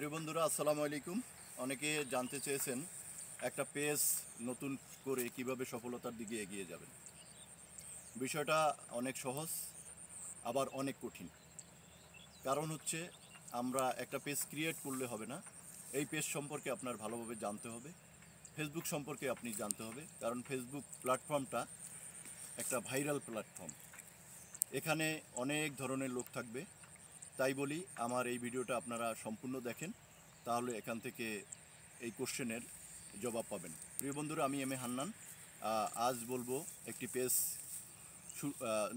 প্রিয় বন্ধুরা, আসসালামু আলাইকুম। অনেকে জানতে চেয়েছেন একটা পেজ নতুন করে কিভাবে সফলতার দিকে এগিয়ে যাবেন। বিষয়টা অনেক সহজ, আবার অনেক কঠিন। কারণ হচ্ছে, আমরা একটা পেজ ক্রিয়েট করলে হবে না। এই পেজ সম্পর্কে আপনার ভালোভাবে জানতে হবে, ফেসবুক সম্পর্কে আপনি জানতে হবে। কারণ ফেসবুক প্ল্যাটফর্মটা একটা ভাইরাল প্ল্যাটফর্ম। এখানে অনেক ধরনের লোক থাকবে। তাই বলি, আমার এই ভিডিওটা আপনারা সম্পূর্ণ দেখেন, তাহলে এখান থেকে এই কোশ্চেনের জবাব পাবেন। প্রিয় বন্ধুরা, আমি এম এ হান্নান। আজ বলবো একটি পেজ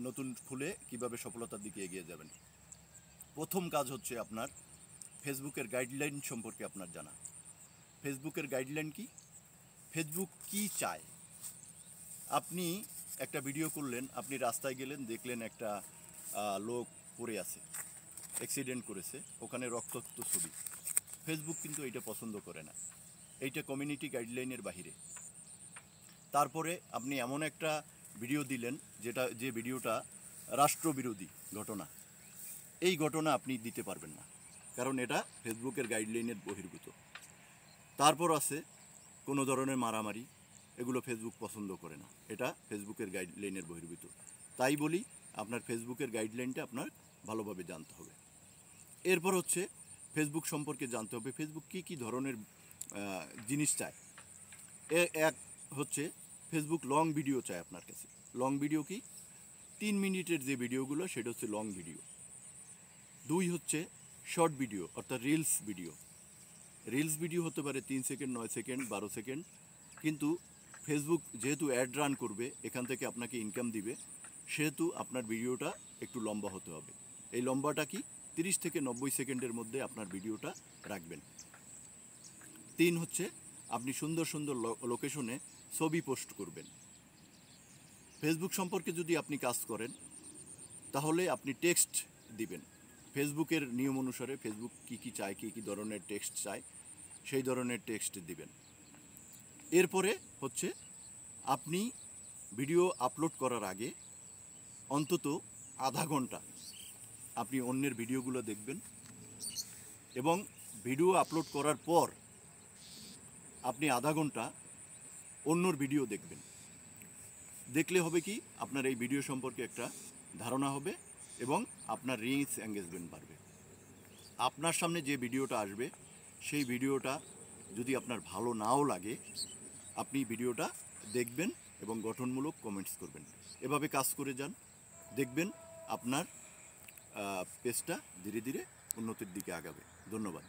নতুন খুলে কিভাবে সফলতার দিকে এগিয়ে যাবেন। প্রথম কাজ হচ্ছে আপনার ফেসবুকের গাইডলাইন সম্পর্কে আপনার জানা। ফেসবুকের গাইডলাইন কি? ফেসবুক কি চায়? আপনি একটা ভিডিও করলেন, আপনি রাস্তায় গেলেন, দেখলেন একটা লোক পড়ে আছে, অ্যাক্সিডেন্ট করেছে, ওখানে রক্তাক্ত ছবি। ফেসবুক কিন্তু এইটা পছন্দ করে না, এইটা কমিউনিটি গাইডলাইনের বাহিরে। তারপরে আপনি এমন একটা ভিডিও দিলেন যে ভিডিওটা রাষ্ট্রবিরোধী ঘটনা। এই ঘটনা আপনি দিতে পারবেন না, কারণ এটা ফেসবুকের গাইডলাইনের বহির্ভূত। তারপর আছে কোনো ধরনের মারামারি, এগুলো ফেসবুক পছন্দ করে না, এটা ফেসবুকের গাইডলাইনের বহির্ভূত। তাই বলি, আপনার ফেসবুকের গাইডলাইনটা আপনার ভালোভাবে জানতে হবে। এরপর হচ্ছে ফেসবুক সম্পর্কে জানতে হবে ফেসবুক কী ধরনের জিনিস চায়। এক হচ্ছে ফেসবুক লং ভিডিও চায় আপনার কাছে। লং ভিডিও কি? 3 মিনিটের যে ভিডিওগুলো, সেটা হচ্ছে লং ভিডিও। 2 হচ্ছে শর্ট ভিডিও, অর্থাৎ রিলস ভিডিও। রিলস ভিডিও হতে পারে 3 সেকেন্ড, 9 সেকেন্ড, 12 সেকেন্ড। কিন্তু ফেসবুক যেহেতু অ্যাড রান করবে, এখান থেকে আপনাকে ইনকাম দিবে, সেহেতু আপনার ভিডিওটা একটু লম্বা হতে হবে। এই লম্বাটা কি? 30 থেকে 90 সেকেন্ডের মধ্যে আপনার ভিডিওটা রাখবেন। 3 হচ্ছে আপনি সুন্দর সুন্দর লোকেশনে ছবি পোস্ট করবেন। ফেসবুক সম্পর্কে যদি আপনি কাজ করেন, তাহলে আপনি টেক্সট দিবেন। ফেসবুকের নিয়ম অনুসারে ফেসবুক কী চায়, কী ধরনের টেক্সট চায়, সেই ধরনের টেক্সট দিবেন। এরপরে হচ্ছে আপনি ভিডিও আপলোড করার আগে অন্তত আধা ঘন্টা আপনি অন্যের ভিডিওগুলো দেখবেন, এবং ভিডিও আপলোড করার পর আপনি আধা ঘন্টা অন্যর ভিডিও দেখবেন। দেখলে হবে কি, আপনার এই ভিডিও সম্পর্কে একটা ধারণা হবে এবং আপনার রিচ এঙ্গেজমেন্ট বাড়বে। আপনার সামনে যে ভিডিওটা আসবে, সেই ভিডিওটা যদি আপনার ভালো নাও লাগে, আপনি ভিডিওটা দেখবেন এবং গঠনমূলক কমেন্টস করবেন। এভাবে কাজ করে যান, দেখবেন আপনার পেজটা ধীরে ধীরে উন্নতির দিকে আগাবে। ধন্যবাদ।